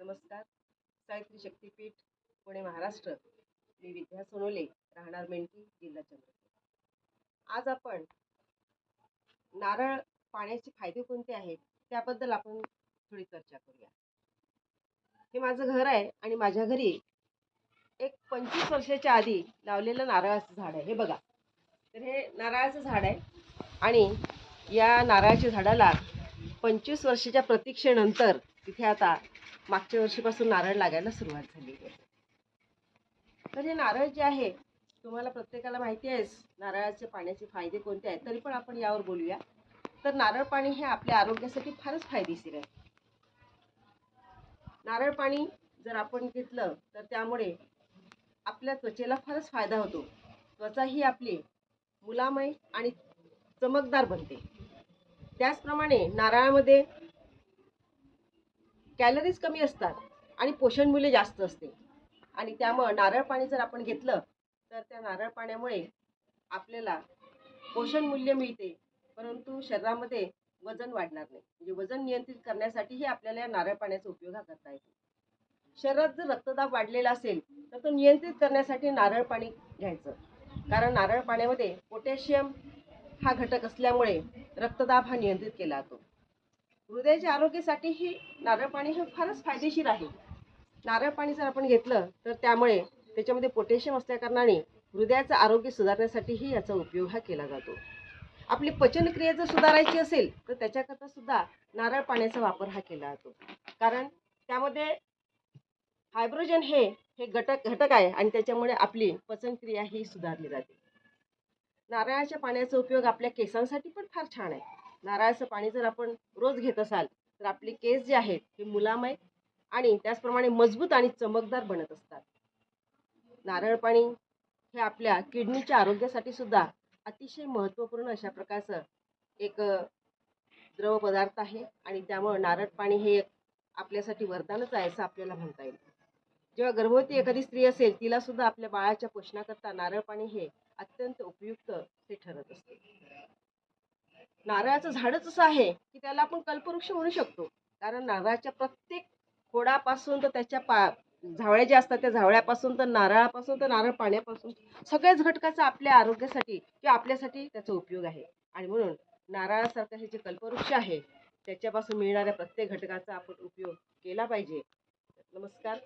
नमस्कार. सावित्री शक्तीपीठ पुणे महाराष्ट्र. मी विद्या सोनोले, राहणार मेंढकी, जिल्हा चंद्रपूर. आज आपण नारळ पाण्याचे फायदे कोणते आहेत त्याबद्दल आपण थोडी चर्चा करूया. हे माझं घर आहे आणि माझ्या घरी एक 25 वर्षाच्या आधी लावलेलं नारळाचं झाड आहे. हे बघा, तर हे नारळाचं झाड आहे आणि या नारळाच्या झाडाला 25 वर्षाच्या प्रतीक्षेनंतर तिथे आता मागच्या वर्षीपासून नारळ लागायला सुरुवात झाली आहे. तर हे नारळ जे आहे, तुम्हाला प्रत्येकाला माहिती आहेच नारळाचे पाण्याचे फायदे कोणते आहेत, तरी पण आपण यावर बोलूया. तर नारळ पाणी हे आपल्या आरोग्यासाठी फारच फायदेशीर आहे. नारळ पाणी जर आपण घेतलं तर त्यामुळे आपल्या त्वचेला फारच फायदा होतो. त्वचा ही आपली मुलामय आणि चमकदार बनते. त्याचप्रमाणे नारळामध्ये कॅलरीज कमी असतात आणि पोषण मूल्य जास्त असते आणि त्यामुळे नारळ पाणी जर आपण घेतलं तर त्या नारळ पाण्यामुळे आपल्याला पोषण मूल्य मिळते, परंतु शरीरामध्ये वजन वाढणार नाही. म्हणजे वजन नियंत्रित करण्यासाठीही आपल्याला या नारळ पाण्याचा उपयोग करता येतो. शरीरात जर रक्तदाब वाढलेला असेल तर तो नियंत्रित करण्यासाठी नारळ पाणी घ्यायचं, कारण नारळ पाण्यामध्ये पोटॅशियम हा घटक असल्यामुळे रक्तदाब हा नियंत्रित केला जातो. हृदयाच्या आरोग्यासाठीही नारळ पाणी हे फारच फायदेशीर आहे. नारळ पाणी जर आपण घेतलं तर त्यामुळे त्याच्यामध्ये पोटॅशियम असल्याकारणाने हृदयाचं आरोग्य सुधारण्यासाठीही याचा उपयोग हा केला जातो. आपली पचनक्रिया जर सुधारायची असेल तर त्याच्याकरता सुद्धा नारळ पाण्याचा वापर हा केला जातो, कारण त्यामध्ये हायड्रोजन हे घटक आहे आणि त्याच्यामुळे आपली पचनक्रिया ही सुधारली जाते. नारळाच्या पाण्याचा उपयोग आपल्या केसांसाठी पण फार छान आहे. नारळाचं पाणी जर आपण रोज घेत असाल तर आपले केस जे आहेत ते मुलामय आणि त्याचप्रमाणे मजबूत आणि चमकदार बनत असतात. नारळ पाणी हे आपल्या किडनीच्या आरोग्यासाठी सुद्धा अतिशय महत्त्वपूर्ण अशा प्रकारचं एक द्रव पदार्थ आहे आणि त्यामुळे नारळ पाणी हे आपल्यासाठी वरदानच आहे असं आपल्याला म्हणता येईल. जेव्हा गर्भवती एखादी स्त्री असेल तिला सुद्धा आपल्या बाळाच्या पोषणाकरता नारळ पाणी हे अत्यंत उपयुक्त ते ठरत असते. नारळाचं झाडच असं आहे की त्याला आपण कल्पवृक्ष म्हणू शकतो, कारण नारळाच्या प्रत्येक खोडापासून तर त्याच्या झावळ्या ज्या असतात त्या झावळ्यापासून तर नारळापासून तर नारळ पाण्यापासून सगळ्याच घटकाचा आपल्या आरोग्यासाठी किंवा आपल्यासाठी त्याचा उपयोग आहे. आणि म्हणून नारळासारखं हे जे कल्पवृक्ष आहे त्याच्यापासून मिळणाऱ्या प्रत्येक घटकाचा आपण उपयोग केला पाहिजे. नमस्कार.